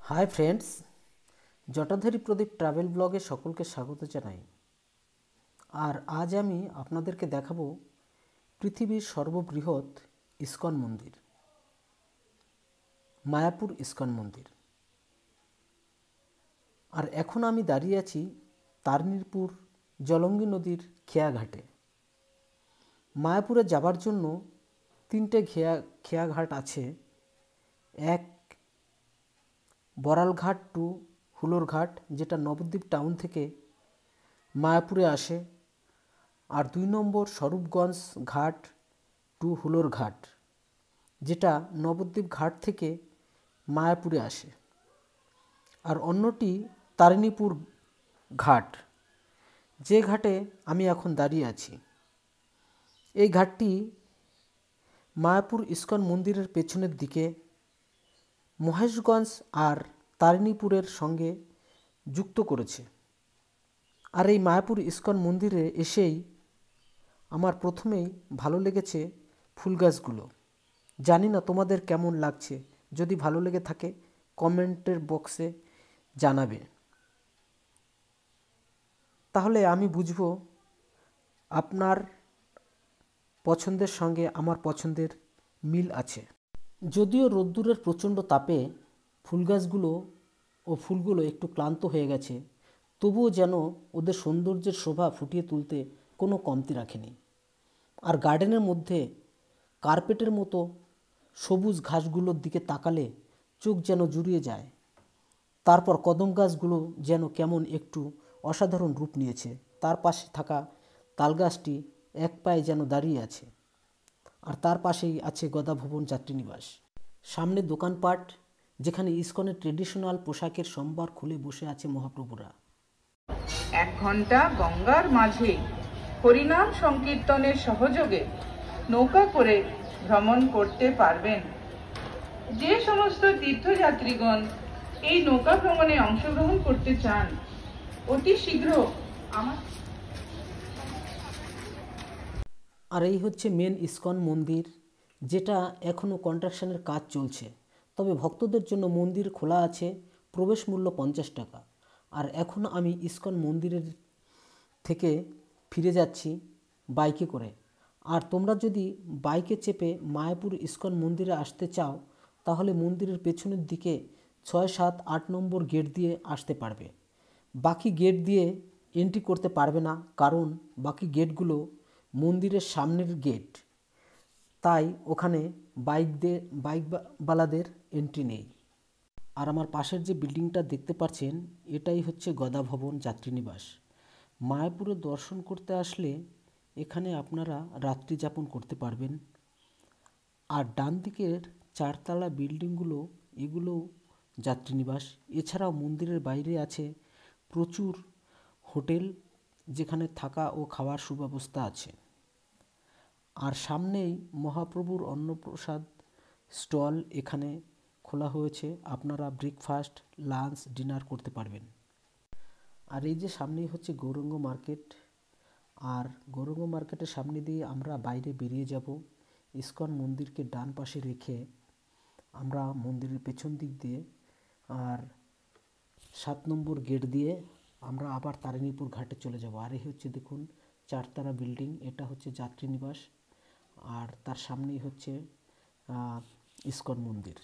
Hi friends, জটাধারী প্রদীপ travel ব্লগে সকলকে স্বাগত জানাই। আর আজ আমি আপনাদেরকে দেখাবো পৃথিবীর সর্ববৃহৎ ইস্কন মন্দির, মায়াপুর ইস্কন মন্দির। আর এখন আমি দাঁড়িয়ে আছি তারণীরপুর জলঙ্গি নদীর খেয়াঘাটে। মায়াপুরে যাবার জন্য তিনটে খেয়াঘাট আছে। এক, বড়ালঘাট টু হুলোরঘাট, যেটা নবদ্বীপ টাউন থেকে মায়াপুরে আসে। আর 2 নম্বর স্বরূপগঞ্জ ঘাট টু হুলোরঘাট, যেটা নবদ্বীপ ঘাট থেকে মায়াপুরে আসে। আর অন্যটি তারিণীপুর ঘাট, যে ঘাটে আমি এখন দাঁড়িয়ে আছি। এই ঘাটটি মায়াপুর ইস্কন মন্দিরের পেছনের দিকে মহেশগঞ্জ আর তারিণীপুরের সঙ্গে যুক্ত করেছে। আর এই মায়াপুর ইস্কন মন্দিরে এসেই আমার প্রথমেই ভালো লেগেছে ফুল গাছগুলো। জানি না তোমাদের কেমন লাগছে, যদি ভালো লেগে থাকে কমেন্টের বক্সে জানাবে, তাহলে আমি বুঝবো আপনার পছন্দের সঙ্গে আমার পছন্দের মিল আছে। যদিও রোদ্দুরের প্রচণ্ড তাপে ফুল গাছগুলো ও ফুলগুলো একটু ক্লান্ত হয়ে গেছে, তবুও যেন ওদের সৌন্দর্যের শোভা ফুটিয়ে তুলতে কোনো কমতি রাখেনি। আর গার্ডেনের মধ্যে কার্পেটের মতো সবুজ ঘাসগুলোর দিকে তাকালে চোখ যেন জুড়িয়ে যায়। তারপর কদম গাছগুলো যেন কেমন একটু অসাধারণ রূপ নিয়েছে। তার পাশে থাকা তাল গাছটি এক পায়ে যেন দাঁড়িয়ে আছে। আর তার পাশেই আছে গদাভবন যাত্রীনিবাস। সামনে দোকানপাট, যেখানে ইস্কনের ট্রেডিশনাল পোশাকের সম্ভার খুলে বসে আছে মহাপ্রভুরা। 1 ঘন্টা গঙ্গার মাঝে হরিনাম সংকীর্তনের সহযোগে নৌকা করে ভ্রমণ করতে পারবেন। যে সমস্ত তীর্থযাত্রীগণ এই নৌকা ভ্রমণে অংশগ্রহণ করতে চান, অতি শীঘ্র আমার। আর এই হচ্ছে মেন ইস্কন মন্দির, যেটা এখনও কনস্ট্রাকশনের কাজ চলছে। তবে ভক্তদের জন্য মন্দির খোলা আছে, প্রবেশ মূল্য 50 টাকা। আর এখন আমি ইস্কন মন্দিরের থেকে ফিরে যাচ্ছি বাইকে করে। আর তোমরা যদি বাইকে চেপে মায়াপুর ইস্কন মন্দিরে আসতে চাও, তাহলে মন্দিরের পেছনের দিকে 6, 7, 8 নম্বর গেট দিয়ে আসতে পারবে। বাকি গেট দিয়ে এন্ট্রি করতে পারবে না, কারণ বাকি গেটগুলো মন্দিরের সামনের গেট, তাই ওখানে বাইকওয়ালাদের এন্ট্রি নেই। আর আমার পাশের যে বিল্ডিংটা দেখতে পাচ্ছেন, এটাই হচ্ছে গদাভবন যাত্রীনিবাস। মায়াপুরে দর্শন করতে আসলে এখানে আপনারা রাত্রি যাপন করতে পারবেন। আর ডান দিকের 4 তলা বিল্ডিংগুলো, এগুলো যাত্রীনিবাস। এছাড়াও মন্দিরের বাইরে আছে প্রচুর হোটেল, যেখানে থাকা ও খাওয়ার সুব্যবস্থা আছে। আর সামনেই মহাপ্রভুর অন্নপ্রসাদ স্টল এখানে খোলা হয়েছে, আপনারা ব্রেকফাস্ট, লাঞ্চ, ডিনার করতে পারবেন। আর এই যে সামনেই হচ্ছে গৌরাঙ্গ মার্কেট। আর গৌরাঙ্গ মার্কেটের সামনে দিয়ে আমরা বাইরে বেরিয়ে যাব। ইস্কন মন্দিরকে ডান পাশে রেখে আমরা মন্দিরের পেছন দিক দিয়ে আর 7 নম্বর গেট দিয়ে আমরা আবার তারিণীপুর ঘাটে চলে যাব। আর এই হচ্ছে দেখুন 4 তলা বিল্ডিং, এটা হচ্ছে যাত্রীনিবাস। আর তার সামনেই হচ্ছে ইস্কন মন্দির।